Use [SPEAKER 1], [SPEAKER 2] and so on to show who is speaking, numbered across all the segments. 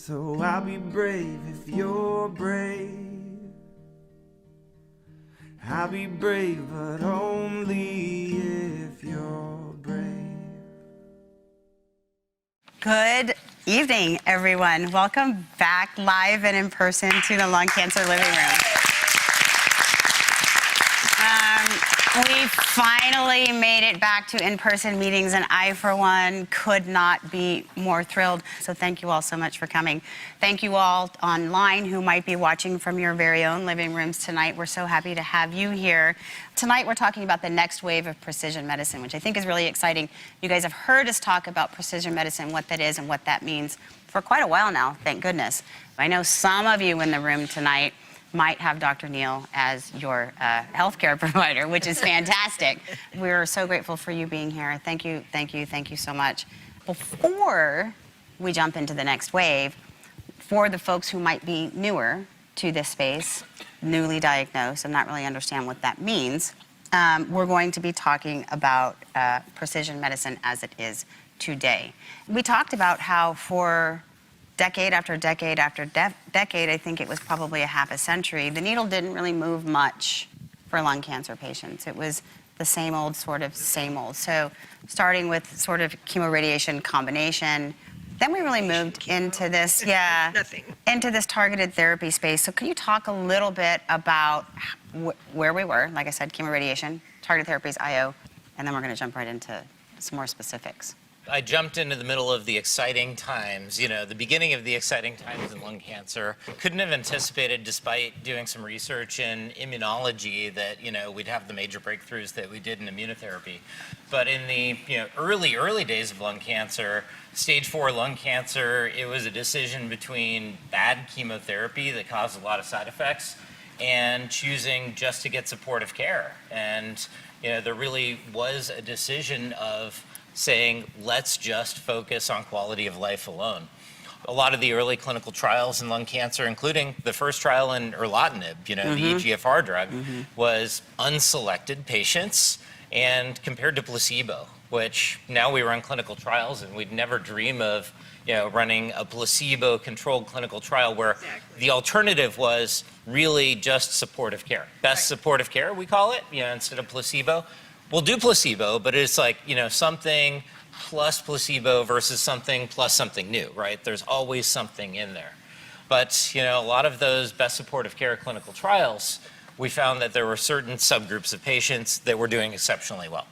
[SPEAKER 1] So I'll be brave if you're brave. I'll be brave, but only if you're brave.
[SPEAKER 2] Good evening, everyone. Welcome back live and in person to the Lung Cancer Living Room. We finally made it back to in-person meetings, and I, for one, could not be more thrilled. So thank you all so much for coming. Thank you all online who might be watching from your very own living rooms tonight. We're so happy to have you here. Tonight, we're talking about the next wave of precision medicine, which I think is really exciting. You guys have heard us talk about precision medicine, what that is and what that means for quite a while now, thank goodness. I know some of you in the room tonight might have Dr. Neal as your healthcare provider, which is fantastic. We're so grateful for you being here. Thank you, thank you, thank you so much. Before we jump into the next wave, for the folks who might be newer to this space, newly diagnosed and not really understand what that means, we're going to be talking about precision medicine as it is today. We talked about how for decade after decade after decade, I think it was probably a half a century, the needle didn't really move much for lung cancer patients. It was the same old, sort of same old. So starting with sort of chemoradiation combination, then we really moved into this, into this targeted therapy space. So can you talk a little bit about where we were? Like I said, chemoradiation, targeted therapies, IO, and then we're going to jump right into some more specifics.
[SPEAKER 3] I jumped into the middle of the exciting times, the beginning of the exciting times in lung cancer. Couldn't have anticipated, despite doing some research in immunology, that, we'd have the major breakthroughs that we did in immunotherapy. But in the, early days of lung cancer, stage 4 lung cancer, it was a decision between bad chemotherapy that caused a lot of side effects and choosing just to get supportive care. And, there really was a decision of saying, let's just focus on quality of life alone. A lot of the early clinical trials in lung cancer, including the first trial in erlotinib, the EGFR drug, was unselected patients and compared to placebo, which now we run clinical trials and we'd never dream of running a placebo-controlled clinical trial where the alternative was really just supportive care. Best supportive care, we call it, instead of placebo. We'll do placebo, but it's like, something plus placebo versus something plus something new, right? There's always something in there. But, a lot of those best supportive care clinical trials, we found that there were certain subgroups of patients that were doing exceptionally well.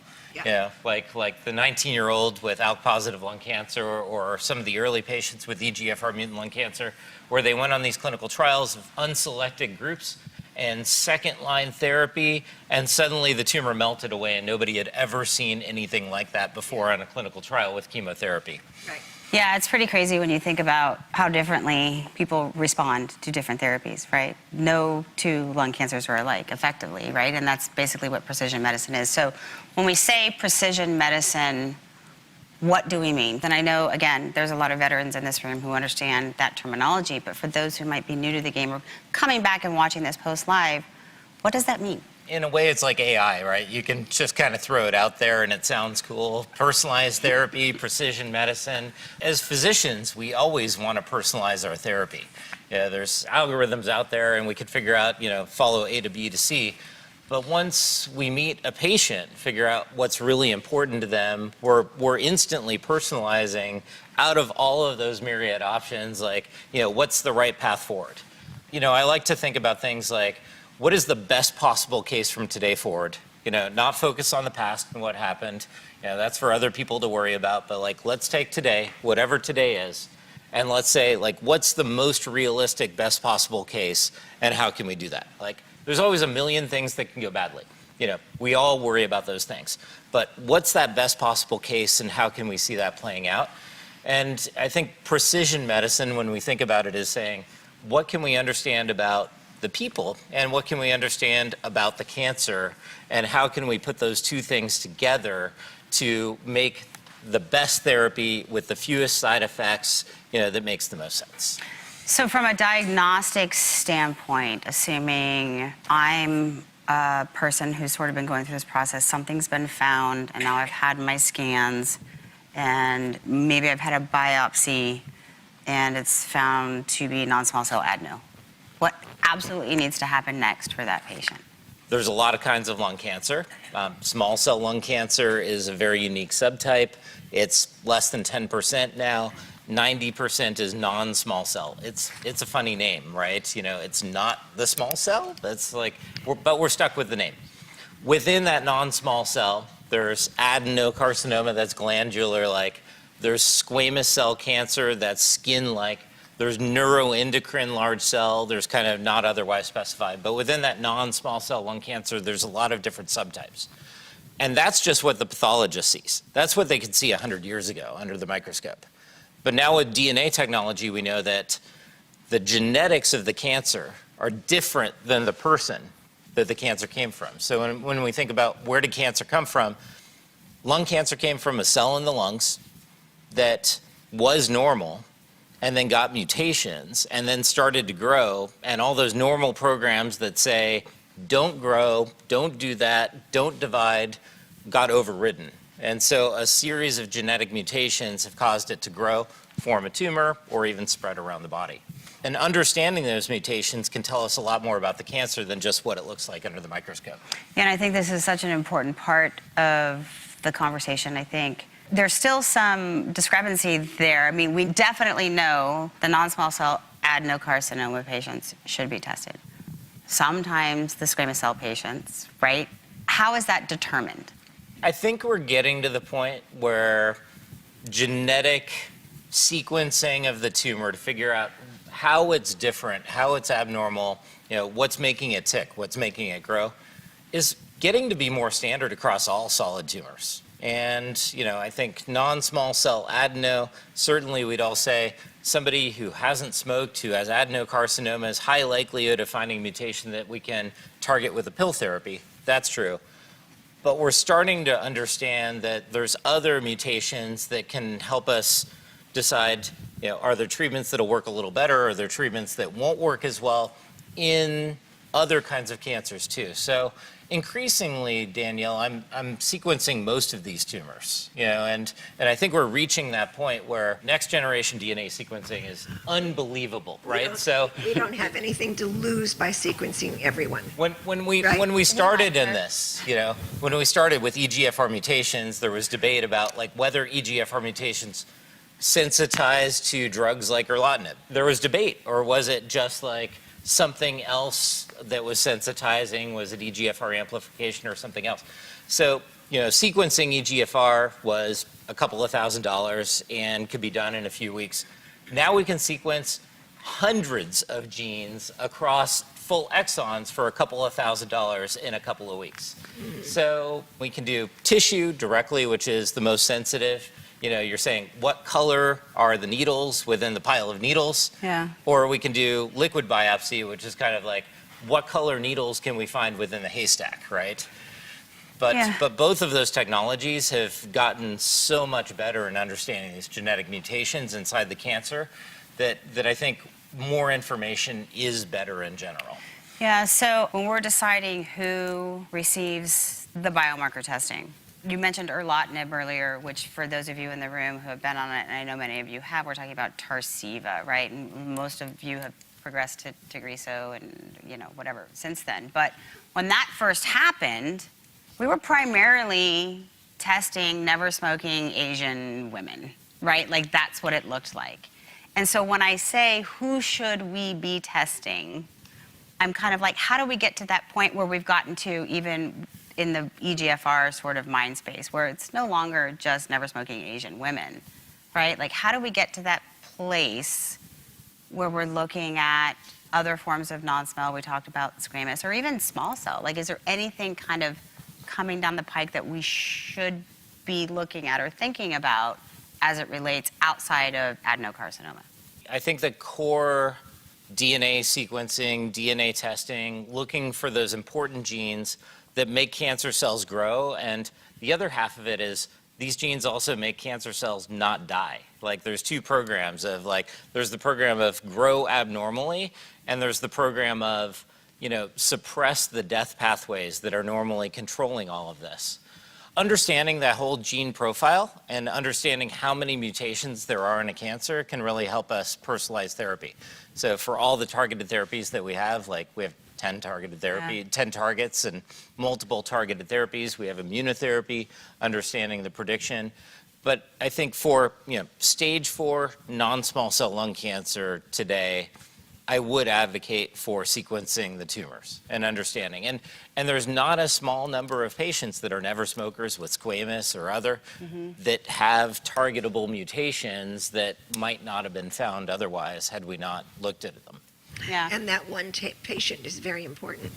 [SPEAKER 3] Like the 19-year-old with ALK-positive lung cancer or some of the early patients with EGFR mutant lung cancer, where they went on these clinical trials of unselected groups and second-line therapy, and suddenly the tumor melted away, and nobody had ever seen anything like that before on a clinical trial with chemotherapy.
[SPEAKER 2] Right. Yeah, it's pretty crazy when you think about how differently people respond to different therapies, right? No two lung cancers are alike, effectively, right? And that's basically what precision medicine is. So when we say precision medicine, what do we mean? Then I know, again, there's a lot of veterans in this room who understand that terminology, but for those who might be new to the game or coming back and watching this post live, what does that mean?
[SPEAKER 3] In a way, it's like AI, right? You can just kind of throw it out there and it sounds cool. Personalized therapy, precision medicine. As physicians, we always want to personalize our therapy. There's algorithms out there and we could figure out, follow A to B to C. But once we meet a patient, figure out what's really important to them, we're instantly personalizing out of all of those myriad options, like, what's the right path forward? I like to think about things like, what is the best possible case from today forward? Not focus on the past and what happened. That's for other people to worry about, but let's take today, whatever today is, and let's say, what's the most realistic, best possible case, and how can we do that? There's always a million things that can go badly. We all worry about those things. But what's that best possible case and how can we see that playing out? And I think precision medicine, when we think about it, is saying, what can we understand about the people and what can we understand about the cancer and how can we put those two things together to make the best therapy with the fewest side effects, that makes the most sense.
[SPEAKER 2] So from a diagnostic standpoint, assuming I'm a person who's sort of been going through this process, something's been found, and now I've had my scans, and maybe I've had a biopsy, and it's found to be non-small cell adeno. What absolutely needs to happen next for that patient?
[SPEAKER 3] There's a lot of kinds of lung cancer. Small cell lung cancer is a very unique subtype. It's less than 10% now. 90% is non-small cell. It's a funny name, right? You know, it's not the small cell. That's like, but we're stuck with the name. Within that non-small cell, there's adenocarcinoma that's glandular-like. There's squamous cell cancer that's skin-like. There's neuroendocrine large cell. There's kind of not otherwise specified. But within that non-small cell lung cancer, there's a lot of different subtypes. And that's just what the pathologist sees. That's what they could see 100 years ago under the microscope. But now with DNA technology, we know that the genetics of the cancer are different than the person that the cancer came from. So when we think about where did cancer come from, lung cancer came from a cell in the lungs that was normal and then got mutations and then started to grow, and all those normal programs that say, don't grow, don't do that, don't divide, got overridden. And so a series of genetic mutations have caused it to grow, form a tumor, or even spread around the body. And understanding those mutations can tell us a lot more about the cancer than just what it looks like under the microscope.
[SPEAKER 2] And I think this is such an important part of the conversation. I think there's still some discrepancy there. I mean, we definitely know the non-small cell adenocarcinoma patients should be tested. Sometimes the squamous cell patients, right? How is that determined?
[SPEAKER 3] I think we're getting to the point where genetic sequencing of the tumor to figure out how it's different, how it's abnormal, you know, what's making it tick, what's making it grow, is getting to be more standard across all solid tumors. And, you know, I think non-small cell adeno, certainly we'd all say somebody who hasn't smoked, who has adenocarcinoma, is high likelihood of finding a mutation that we can target with a pill therapy. That's true. But we're starting to understand that there's other mutations that can help us decide, you know, are there treatments that'll work a little better? Are there treatments that won't work as well in other kinds of cancers too? So increasingly, Danielle, I'm sequencing most of these tumors, you know, and I think we're reaching that point where next generation DNA sequencing is unbelievable, right? So
[SPEAKER 4] we don't have anything to lose by sequencing everyone.
[SPEAKER 3] when we started in this, you know, when we started with EGFR mutations, there was debate about like whether EGFR mutations sensitized to drugs like erlotinib. There was debate, or was it just like something else that was sensitizing? Was it EGFR amplification or something else? So, you know, sequencing EGFR was a couple of $1,000s and could be done in a few weeks. Now we can sequence hundreds of genes across full exons for a couple of $1,000s in a couple of weeks. So we can do tissue directly, which is the most sensitive. You know, you're saying what color are the needles within the pile of needles?
[SPEAKER 2] Yeah.
[SPEAKER 3] Or we can do liquid biopsy, which is kind of like what color needles can we find within the haystack, right? But both of those technologies have gotten so much better in understanding these genetic mutations inside the cancer that I think more information is better in general.
[SPEAKER 2] Yeah, so when we're deciding who receives the biomarker testing, you mentioned erlotinib earlier, which for those of you in the room who have been on it, and I know many of you have, we're talking about Tarceva, right? And most of you have progressed to Tagrisso and, you know, whatever since then. But when that first happened, we were primarily testing never smoking Asian women, right? Like that's what it looked like. And so when I say who should we be testing, I'm kind of like, how do we get to that point where we've gotten to even in the EGFR sort of mind space where it's no longer just never smoking Asian women, right? Like how do we get to that place where we're looking at other forms of non-small? We talked about squamous or even small cell. Like is there anything kind of coming down the pike that we should be looking at or thinking about as it relates outside of adenocarcinoma?
[SPEAKER 3] I think the core DNA sequencing, DNA testing, looking for those important genes that make cancer cells grow. And the other half of it is these genes also make cancer cells not die. Like there's two programs of like, there's the program of grow abnormally, and there's the program of, you know, suppress the death pathways that are normally controlling all of this. understanding that whole gene profile and understanding how many mutations there are in a cancer can really help us personalize therapy. So for all the targeted therapies that we have, like we have 10 targeted therapy, 10 targets and multiple targeted therapies. We have immunotherapy, understanding the prediction. But I think for stage 4 non-small cell lung cancer today, I would advocate for sequencing the tumors and understanding. And there's not a small number of patients that are never smokers with squamous or other that have targetable mutations that might not have been found otherwise had we not looked at them.
[SPEAKER 2] Yeah.
[SPEAKER 4] And that one patient is very important.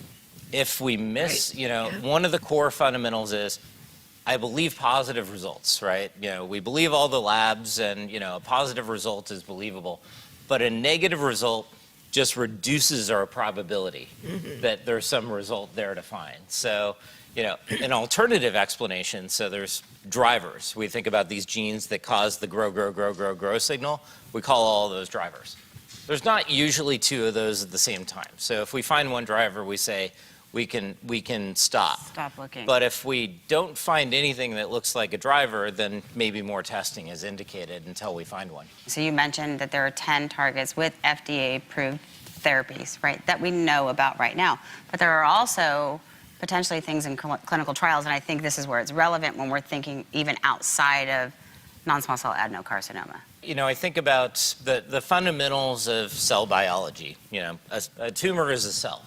[SPEAKER 3] If we miss, one of the core fundamentals is I believe positive results, right? We believe all the labs and, a positive result is believable, but a negative result just reduces our probability that there's some result there to find. So, an alternative explanation, so there's drivers. We think about these genes that cause the grow signal. We call all those drivers. There's not usually 2 of those at the same time. So if we find one driver, we say we can stop.
[SPEAKER 2] Stop looking.
[SPEAKER 3] But if we don't find anything that looks like a driver, then maybe more testing is indicated until we find one.
[SPEAKER 2] So you mentioned that there are 10 targets with FDA-approved therapies, right, that we know about right now. But there are also potentially things in clinical trials, and I think this is where it's relevant when we're thinking even outside of non-small cell adenocarcinoma.
[SPEAKER 3] I think about the fundamentals of cell biology. A tumor is a cell,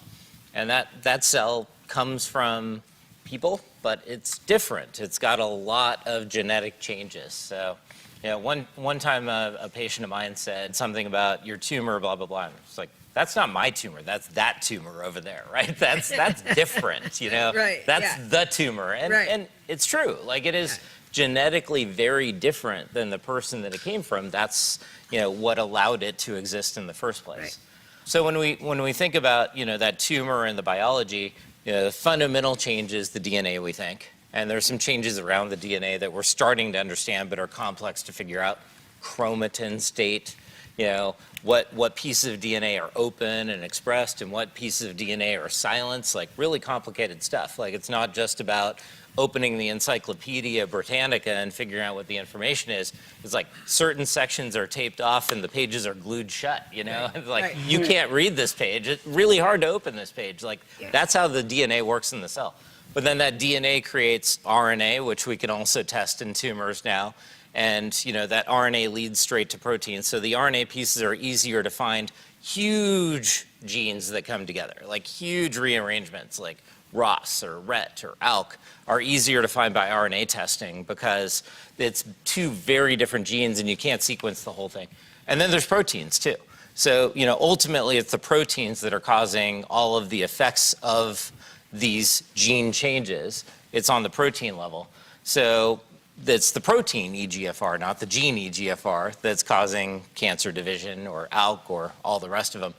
[SPEAKER 3] and that cell comes from people, but it's different. It's got a lot of genetic changes. So, one time a patient of mine said something about your tumor, blah, blah, blah. And it's like, that's not my tumor. That's that tumor over there, right? That's different,
[SPEAKER 4] Right,
[SPEAKER 3] That's the tumor. And it's true. Like, it is genetically very different than the person that it came from. That's, what allowed it to exist in the first place.
[SPEAKER 4] Right.
[SPEAKER 3] So when we think about, that tumor and the biology, the fundamental change is the DNA, we think. And there's some changes around the DNA that we're starting to understand but are complex to figure out. Chromatin state, what pieces of DNA are open and expressed and what pieces of DNA are silenced, like really complicated stuff. Like, it's not just about opening the Encyclopedia Britannica and figuring out what the information is. It's like certain sections are taped off and the pages are glued shut, It's like, you can't read this page. It's really hard to open this page. Like, that's how the DNA works in the cell. But then that DNA creates RNA, which we can also test in tumors now. And, that RNA leads straight to proteins. So the RNA pieces are easier to find. Huge genes that come together, like huge rearrangements, like ROS or RET or ALK, are easier to find by RNA testing because it's 2 very different genes and you can't sequence the whole thing. And then there's proteins too. So, ultimately it's the proteins that are causing all of the effects of these gene changes. It's on the protein level. So it's the protein EGFR, not the gene EGFR, that's causing cancer division or ALK or all the rest of them.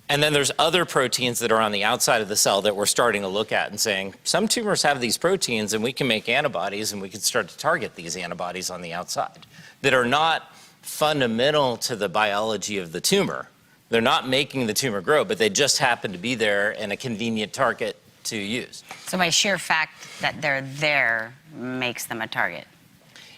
[SPEAKER 3] And then there's other proteins that are on the outside of the cell that we're starting to look at and saying, some tumors have these proteins and we can make antibodies and we can start to target these antibodies on the outside that are not fundamental to the biology of the tumor. They're not making the tumor grow, but they just happen to be there and a convenient target to use.
[SPEAKER 2] So by sheer fact that they're there makes them a target.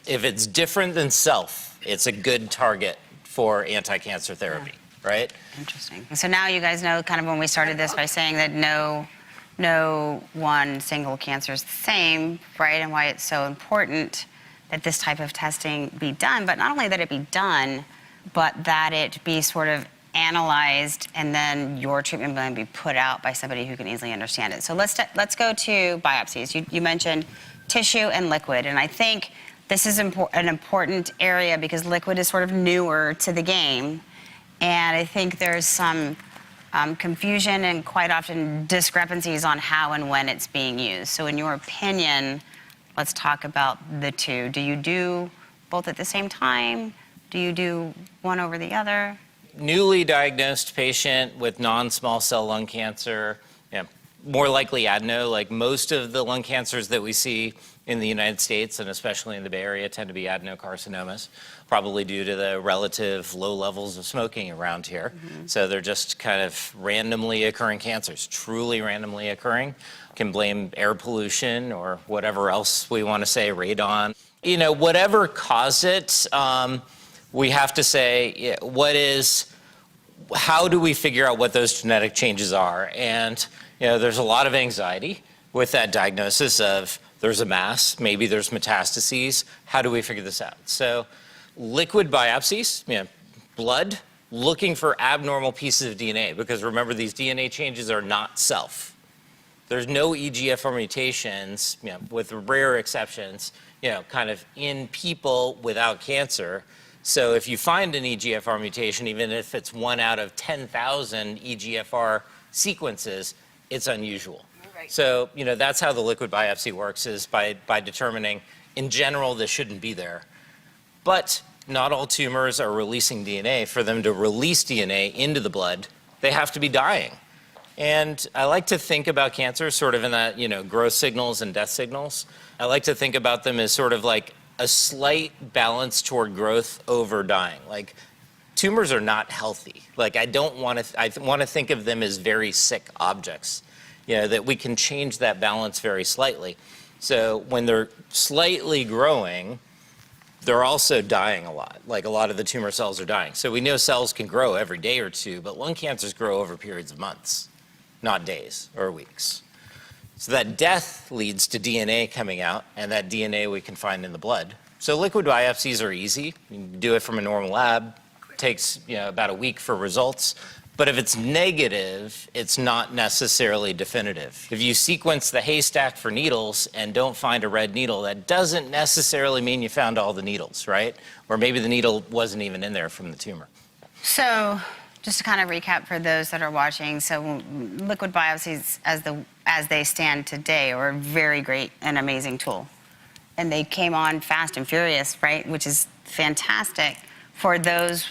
[SPEAKER 3] If it's different than self, it's a good target for anti-cancer therapy. Right?
[SPEAKER 2] Interesting. So now you guys know kind of when we started this by saying that no one single cancer is the same, right? And why it's so important that this type of testing be done, but not only that it be done, but that it be sort of analyzed and then your treatment plan be put out by somebody who can easily understand it. So let's go to biopsies. You mentioned tissue and liquid, and I think this is an important area because liquid is sort of newer to the game. And I think there's some confusion and quite often discrepancies on how and when it's being used. So in your opinion, let's talk about the 2. Do you do both at the same time? Do you do one over the other?
[SPEAKER 3] Newly diagnosed patient with non-small cell lung cancer, more likely adeno. Like most of the lung cancers that we see in the United States, and especially in the Bay Area, tend to be adenocarcinomas, probably due to the relative low levels of smoking around here. So they're just kind of randomly occurring cancers, truly randomly occurring. Can blame air pollution or whatever else we want to say, radon. You know, whatever caused it, we have to say, how do we figure out what those genetic changes are? And, you know, there's a lot of anxiety with that diagnosis of there's a mass, maybe there's metastases. How do we figure this out? So liquid biopsies, you know, blood, looking for abnormal pieces of DNA, because remember, these DNA changes are not self. There's no EGFR mutations, you know, with rare exceptions, you know, kind of in people without cancer. So if you find an EGFR mutation, even if it's 1 out of 10,000 EGFR sequences, it's unusual.
[SPEAKER 2] Right.
[SPEAKER 3] So, you know, that's how the liquid biopsy works, is by determining, in general, this shouldn't be there. But not all tumors are releasing DNA. For them to release DNA into the blood, they have to be dying. And I like to think about cancer sort of in that, you know, growth signals and death signals. I like to think about them as sort of like a slight balance toward growth over dying. Like, tumors are not healthy. Like, I want to think of them as very sick objects, you know, that we can change that balance very slightly. So when they're slightly growing, they're also dying a lot. Like, a lot of the tumor cells are dying. So we know cells can grow every day or two, but lung cancers grow over periods of months, not days or weeks. So that death leads to DNA coming out, and that DNA we can find in the blood. So liquid biopsies are easy. You can do it from a normal lab. It takes, you know, about a week for results. But if it's negative, it's not necessarily definitive. If you sequence the haystack for needles and don't find a red needle, that doesn't necessarily mean you found all the needles, right? Or maybe the needle wasn't even in there from the tumor.
[SPEAKER 2] So just to kind of recap for those that are watching, so liquid biopsies as they stand today are a very great and amazing tool. And they came on fast and furious, right? Which is fantastic for those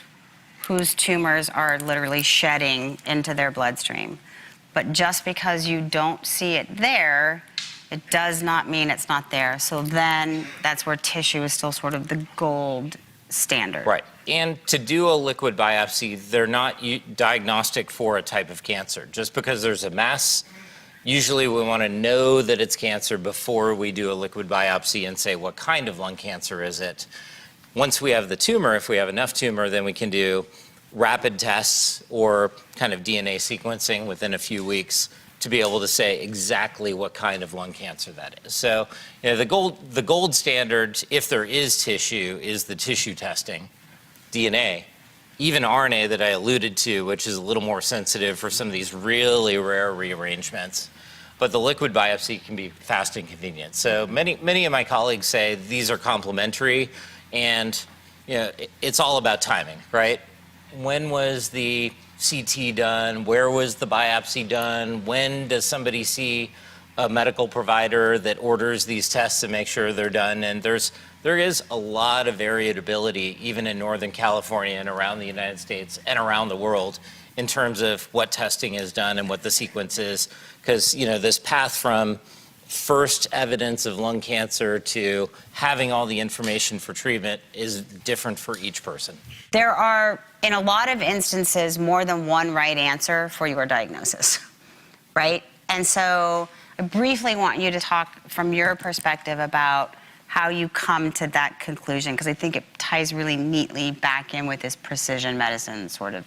[SPEAKER 2] whose tumors are literally shedding into their bloodstream. But just because you don't see it there, it does not mean it's not there. So then that's where tissue is still sort of the gold standard.
[SPEAKER 3] Right. And to do a liquid biopsy, they're not diagnostic for a type of cancer. Just because there's a mass, usually we want to know that it's cancer before we do a liquid biopsy and say, what kind of lung cancer is it? Once we have the tumor, if we have enough tumor, then we can do rapid tests or kind of DNA sequencing within a few weeks to be able to say exactly what kind of lung cancer that is. So, you know, the gold standard, if there is tissue, is the tissue testing, DNA. Even RNA that I alluded to, which is a little more sensitive for some of these really rare rearrangements. But the liquid biopsy can be fast and convenient. So many of my colleagues say these are complementary, and, you know, it's all about timing, right? When was the CT done? Where was the biopsy done? When does somebody see a medical provider that orders these tests to make sure they're done? And there is a lot of variability, even in Northern California and around the United States and around the world, in terms of what testing is done and what the sequence is. Because, you know, this path from first evidence of lung cancer to having all the information for treatment is different for each person.
[SPEAKER 2] There are, in a lot of instances, more than one right answer for your diagnosis, right? And so I briefly want you to talk from your perspective about how you come to that conclusion, because I think it ties really neatly back in with this precision medicine sort of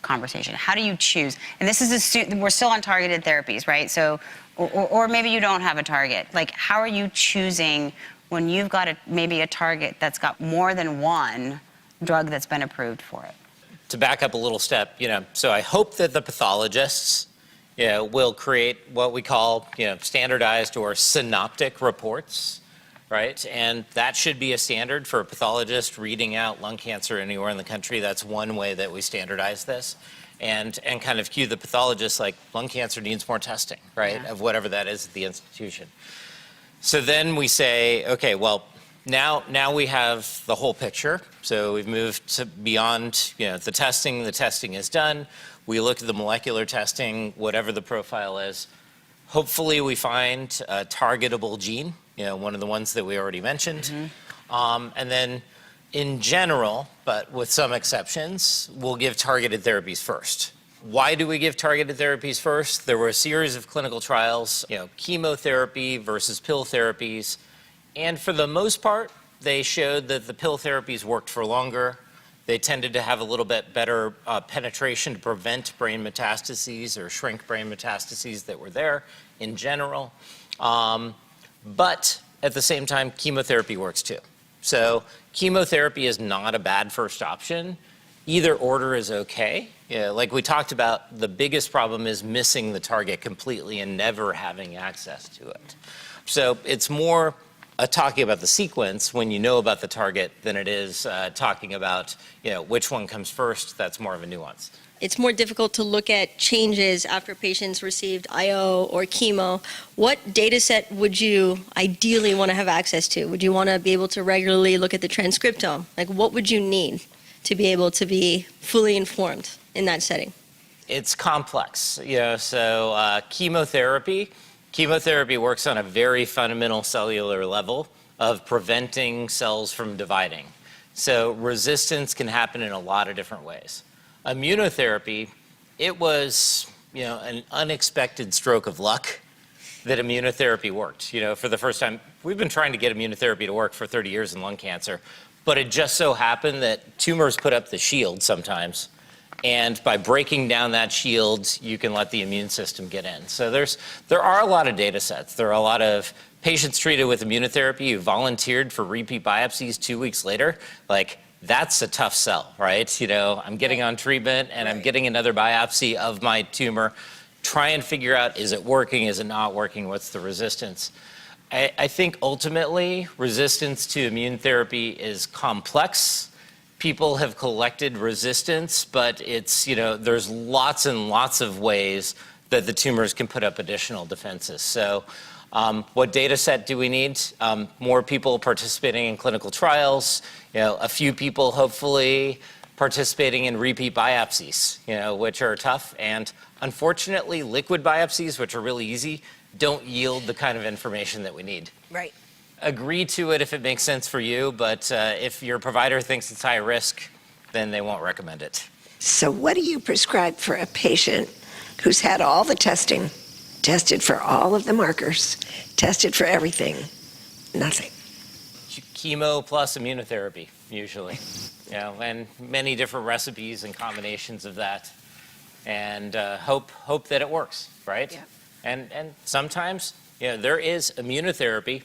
[SPEAKER 2] conversation. How do you choose? And this is we're still on targeted therapies, right? So, or maybe you don't have a target. Like, how are you choosing when you've got maybe a target that's got more than one drug that's been approved for it?
[SPEAKER 3] To back up a little step, you know, so I hope that the pathologists, you know, will create what we call, you know, standardized or synoptic reports, right? And that should be a standard for a pathologist reading out lung cancer anywhere in the country. That's one way that we standardize this. And kind of cue the pathologist, like, lung cancer needs more testing, right, of whatever that is at the institution. So then we say, okay, well, now we have the whole picture. So we've moved to beyond, you know, the testing is done. We look at the molecular testing, whatever the profile is. Hopefully we find a targetable gene, one of the ones that we already mentioned. And then in general, but with some exceptions, we'll give targeted therapies first. Why do we give targeted therapies first? There were a series of clinical trials, chemotherapy versus pill therapies. And for the most part, they showed that the pill therapies worked for longer. They tended to have a little bit better penetration to prevent brain metastases or shrink brain metastases that were there in general. But at the same time, chemotherapy works too. So chemotherapy is not a bad first option. Either order is okay. Like we talked about, the biggest problem is missing the target completely and never having access to it. So it's more talking about the sequence when you know about the target than it is talking about which one comes first. That's more of a nuance.
[SPEAKER 5] It's more difficult to look at changes after patients received IO or chemo. What data set would you ideally want to have access to? Would you want to be able to regularly look at the transcriptome? Like, what would you need to be able to be fully informed in that setting?
[SPEAKER 3] It's complex. So chemotherapy works on a very fundamental cellular level of preventing cells from dividing. So resistance can happen in a lot of different ways. Immunotherapy, it was an unexpected stroke of luck that immunotherapy worked. For the first time, we've been trying to get immunotherapy to work for 30 years in lung cancer, but it just so happened that tumors put up the shield sometimes. And by breaking down that shield, you can let the immune system get in. So there are a lot of data sets. There are a lot of patients treated with immunotherapy who volunteered for repeat biopsies 2 weeks later. Like, that's a tough sell, right? I'm getting on treatment and I'm getting another biopsy of my tumor. Try and figure out, is it working? Is it not working? What's the resistance? I think ultimately resistance to immune therapy is complex. People have collected resistance, but it's, there's lots and lots of ways that the tumors can put up additional defenses. So what data set do we need? More people participating in clinical trials, a few people hopefully participating in repeat biopsies, which are tough. And unfortunately, liquid biopsies, which are really easy, don't yield the kind of information that we need.
[SPEAKER 4] Right.
[SPEAKER 3] Agree to it if it makes sense for you, but if your provider thinks it's high risk, then they won't recommend it.
[SPEAKER 4] So what do you prescribe for a patient who's had all the testing, tested for all of the markers, tested for everything, nothing?
[SPEAKER 3] Chemo plus immunotherapy, usually. And many different recipes and combinations of that. And hope that it works, right?
[SPEAKER 4] Yeah.
[SPEAKER 3] And sometimes, there is immunotherapy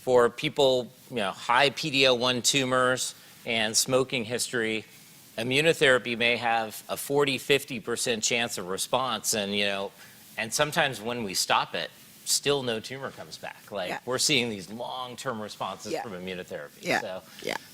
[SPEAKER 3] for people, high PD-L1 tumors and smoking history. Immunotherapy may have a 40–50% chance of response, and sometimes when we stop it, still no tumor comes back. We're seeing these long-term responses from immunotherapy.
[SPEAKER 4] Yeah.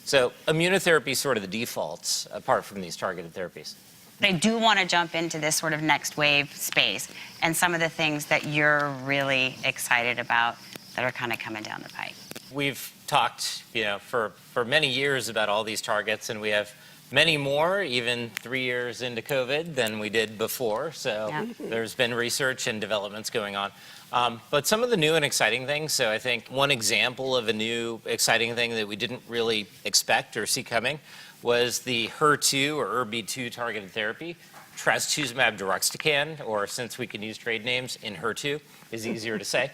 [SPEAKER 3] So immunotherapy is sort of the default apart from these targeted therapies.
[SPEAKER 2] But I do want to jump into this sort of next wave space and some of the things that you're really excited about that are kind of coming down the pipe.
[SPEAKER 3] We've talked, for many years about all these targets, and we have many more, even 3 years into COVID, than we did before. So there's been research and developments going on. But some of the new and exciting things, so I think one example of a new exciting thing that we didn't really expect or see coming was the HER2 or ERB2 targeted therapy. Trastuzumab Deruxtecan, or since we can use trade names, Enhertu is easier to say.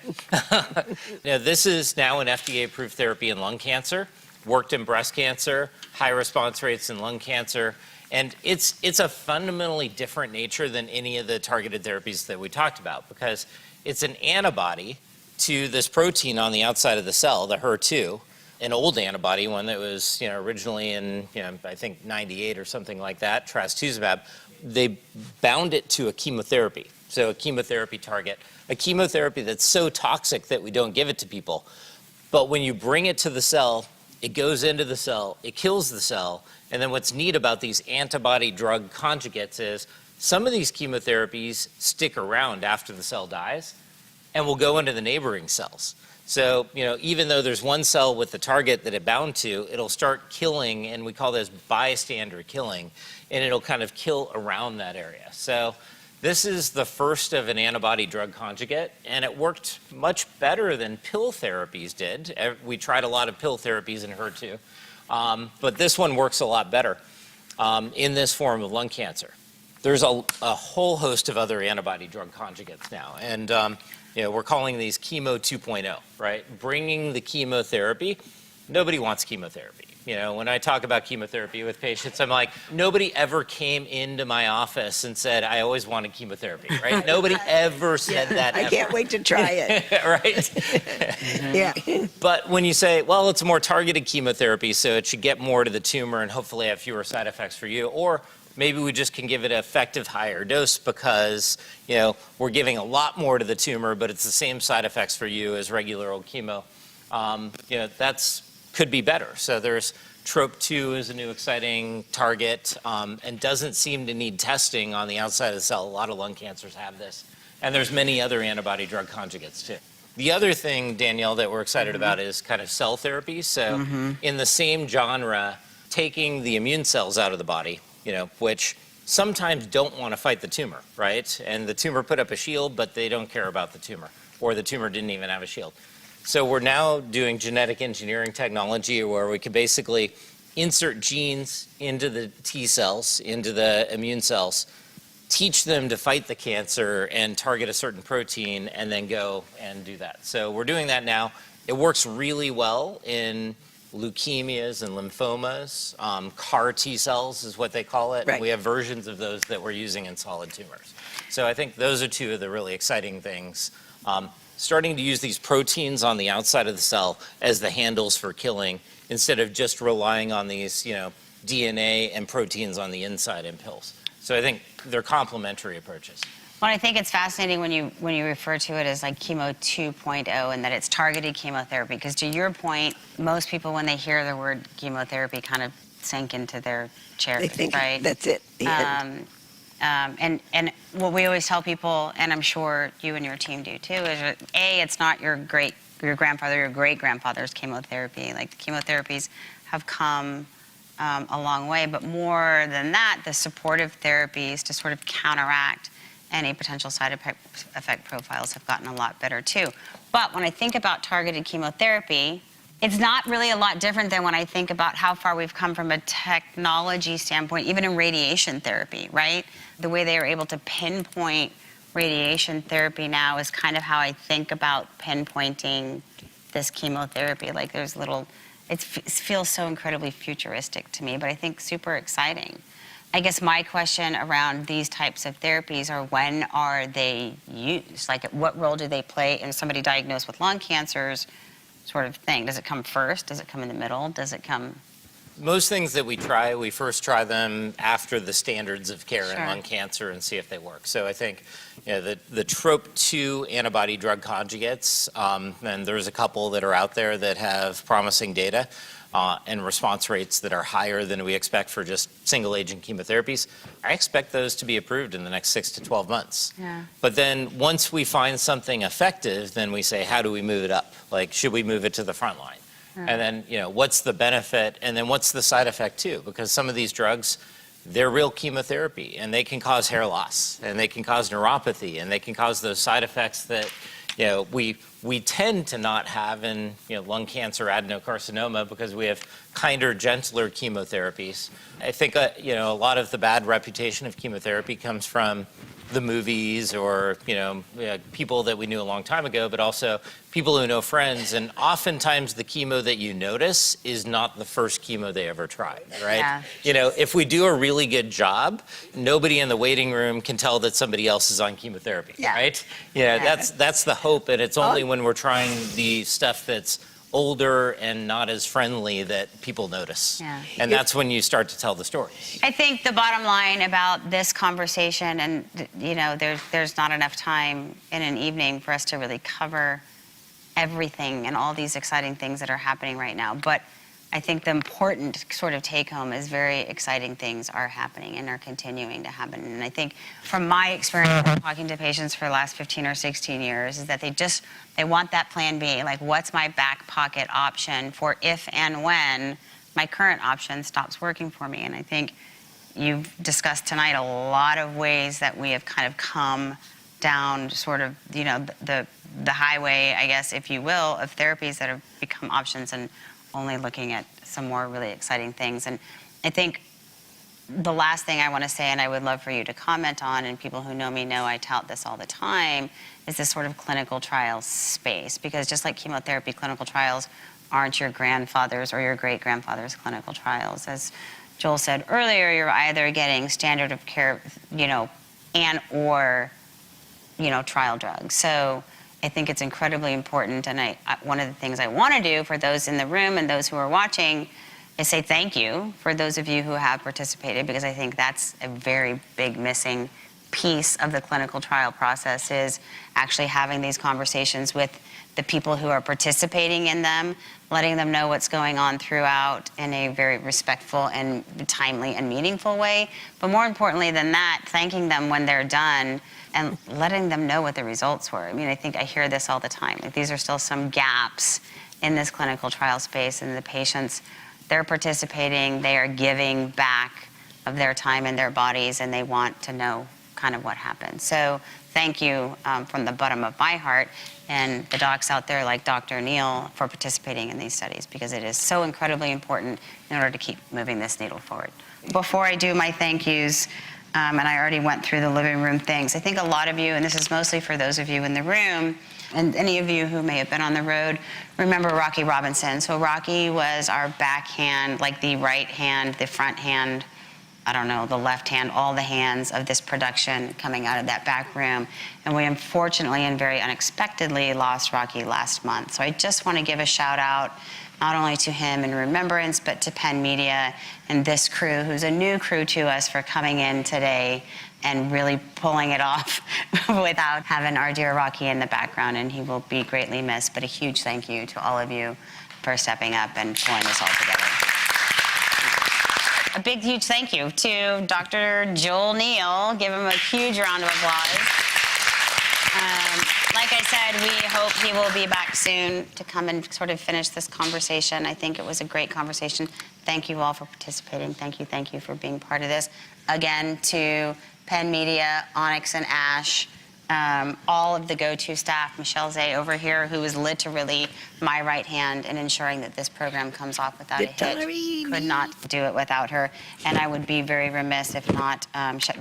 [SPEAKER 3] This is now an FDA-approved therapy in lung cancer, worked in breast cancer, high response rates in lung cancer, and it's a fundamentally different nature than any of the targeted therapies that we talked about, because it's an antibody to this protein on the outside of the cell, the HER2, an old antibody, one that was originally in I think 98 or something like that, Trastuzumab. They bound it to a chemotherapy, so a chemotherapy target, a chemotherapy that's so toxic that we don't give it to people. But when you bring it to the cell, it goes into the cell, it kills the cell, and then what's neat about these antibody drug conjugates is some of these chemotherapies stick around after the cell dies and will go into the neighboring cells. So, even though there's one cell with the target that it bound to, it'll start killing, and we call this bystander killing, and it'll kind of kill around that area. So This is the first of an antibody-drug conjugate, and it worked much better than pill therapies did. We tried a lot of pill therapies in HER2, but this one works a lot better in this form of lung cancer. There's a whole host of other antibody-drug conjugates now, and we're calling these chemo 2.0, right? Bringing the chemotherapy. Nobody wants chemotherapy. When I talk about chemotherapy with patients, I'm like, nobody ever came into my office and said, I always wanted chemotherapy, right? Nobody ever said that
[SPEAKER 4] I
[SPEAKER 3] ever.
[SPEAKER 4] can't wait to try it.
[SPEAKER 3] Right?
[SPEAKER 4] Yeah.
[SPEAKER 3] But when you say, well, it's a more targeted chemotherapy, so it should get more to the tumor and hopefully have fewer side effects for you, or maybe we just can give it an effective higher dose because, we're giving a lot more to the tumor, but it's the same side effects for you as regular old chemo. That's could be better. So there's TROP2 is a new exciting target and doesn't seem to need testing on the outside of the cell. A lot of lung cancers have this. And there's many other antibody-drug conjugates too. The other thing, Danielle, that we're excited about is kind of cell therapy. So in the same genre, taking the immune cells out of the body, which sometimes don't want to fight the tumor, right? And the tumor put up a shield, but they don't care about the tumor, or the tumor didn't even have a shield. So we're now doing genetic engineering technology where we can basically insert genes into the T cells, into the immune cells, teach them to fight the cancer and target a certain protein, and then go and do that. So we're doing that now. It works really well in leukemias and lymphomas. CAR T cells is what they call it.
[SPEAKER 4] Right.
[SPEAKER 3] We have versions of those that we're using in solid tumors. So I think those are two of the really exciting things. Starting to use these proteins on the outside of the cell as the handles for killing instead of just relying on these, DNA and proteins on the inside in pills. So I think they're complementary approaches.
[SPEAKER 2] Well, I think it's fascinating when you refer to it as like chemo 2.0 and that it's targeted chemotherapy. Because to your point, most people when they hear the word chemotherapy kind of sink into their chair,
[SPEAKER 4] They think
[SPEAKER 2] right?
[SPEAKER 4] that's it. The end.
[SPEAKER 2] And what we always tell people, and I'm sure you and your team do too, is that, A, it's not your grandfather, your great-grandfather's chemotherapy. Like the chemotherapies have come a long way, but more than that, the supportive therapies to sort of counteract any potential side effect profiles have gotten a lot better too. But when I think about targeted chemotherapy, it's not really a lot different than when I think about how far we've come from a technology standpoint, even in radiation therapy, right? The way they are able to pinpoint radiation therapy now is kind of how I think about pinpointing this chemotherapy. Like there's it feels so incredibly futuristic to me, but I think super exciting. I guess my question around these types of therapies are when are they used? Like what role do they play in somebody diagnosed with lung cancers sort of thing? Does it come first? Does it come in the middle? Does it come?
[SPEAKER 3] Most things that we try, we first try them after the standards of care in
[SPEAKER 2] Sure.
[SPEAKER 3] lung cancer and see if they work. So I think the TROP2 antibody drug conjugates, and there's a couple that are out there that have promising data and response rates that are higher than we expect for just single agent chemotherapies. I expect those to be approved in the next 6 to 12 months.
[SPEAKER 2] Yeah.
[SPEAKER 3] But then once we find something effective, then we say, how do we move it up? Like, should we move it to the front line? And then, what's the benefit? And then what's the side effect too? Because some of these drugs, they're real chemotherapy and they can cause hair loss and they can cause neuropathy and they can cause those side effects that, we tend to not have in, lung cancer, adenocarcinoma because we have kinder, gentler chemotherapies. I think, a lot of the bad reputation of chemotherapy comes from the movies or, people that we knew a long time ago, but also people who know friends. And oftentimes the chemo that you notice is not the first chemo they ever tried, right?
[SPEAKER 2] Yeah.
[SPEAKER 3] If we do a really good job, nobody in the waiting room can tell that somebody else is on chemotherapy,
[SPEAKER 2] Yeah.
[SPEAKER 3] right? That's the hope. And it's only when we're trying the stuff that's older and not as friendly that people notice.
[SPEAKER 2] Yeah.
[SPEAKER 3] And that's when you start to tell the story.
[SPEAKER 2] I think the bottom line about this conversation, and there's not enough time in an evening for us to really cover everything and all these exciting things that are happening right now. But I think the important sort of take home is very exciting things are happening and are continuing to happen. And I think from my experience of talking to patients for the last 15 or 16 years is that they want that plan B, like what's my back pocket option for if and when my current option stops working for me. And I think, you've discussed tonight a lot of ways that we have kind of come down sort of, the highway, I guess, if you will, of therapies that have become options and only looking at some more really exciting things. And I think the last thing I want to say, and I would love for you to comment on, and people who know me know I tout this all the time, is this sort of clinical trial space. Because just like chemotherapy, clinical trials aren't your grandfather's or your great-grandfather's clinical trials. As Joel said earlier, you're either getting standard of care, and or, trial drugs. So I think it's incredibly important, and one of the things I want to do for those in the room and those who are watching is say thank you for those of you who have participated, because I think that's a very big missing piece of the clinical trial process, is actually having these conversations with the people who are participating in them, letting them know what's going on throughout in a very respectful and timely and meaningful way. But more importantly than that, thanking them when they're done and letting them know what the results were. I mean, I think I hear this all the time. Like, these are still some gaps in this clinical trial space, and the patients, they're participating, they are giving back of their time and their bodies, and they want to know kind of what happened. So thank you from the bottom of my heart, and the docs out there like Dr. Neal for participating in these studies, because it is so incredibly important in order to keep moving this needle forward. Before I do my thank yous, and I already went through the living room things, I think a lot of you, and this is mostly for those of you in the room, and any of you who may have been on the road, remember Rocky Robinson. So Rocky was our backhand, like the right hand, the front hand, I don't know, the left hand, all the hands of this production coming out of that back room. And we unfortunately and very unexpectedly lost Rocky last month. So I just want to give a shout out, not only to him in remembrance, but to Penn Media and this crew, who's a new crew to us, for coming in today and really pulling it off without having our dear Rocky in the background. And he will be greatly missed, but a huge thank you to all of you for stepping up and pulling this all together. A big, huge thank you to Dr. Joel Neal. Give him a huge round of applause. Like I said, we hope he will be back soon to come and sort of finish this conversation. I think it was a great conversation. Thank you all for participating. Thank you for being part of this. Again, to Penn Media, Onyx and Ash, all of the GO2 staff, Michelle Zay over here, who is literally my right hand in ensuring that this program comes off without a hitch. Could not do it without her. And I would be very remiss if not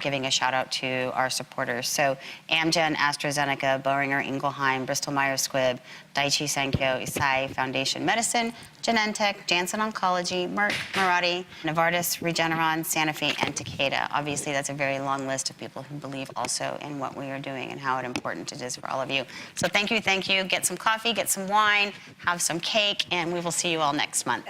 [SPEAKER 2] giving a shout out to our supporters. So Amgen, AstraZeneca, Boehringer Ingelheim, Bristol Myers Squibb, Daiichi Sankyo, Eisai Foundation Medicine, Genentech, Janssen Oncology, Merck, Mirati, Novartis, Regeneron, Sanofi, and Takeda. Obviously, that's a very long list of people who believe also in what we are doing and how important it is for all of you. So thank you. Get some coffee, get some wine, have some cake, and we will see you all next month.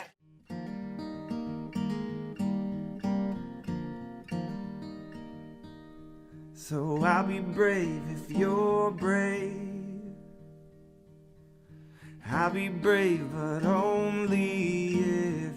[SPEAKER 1] So I'll be brave if you're brave. I'll be brave, but only if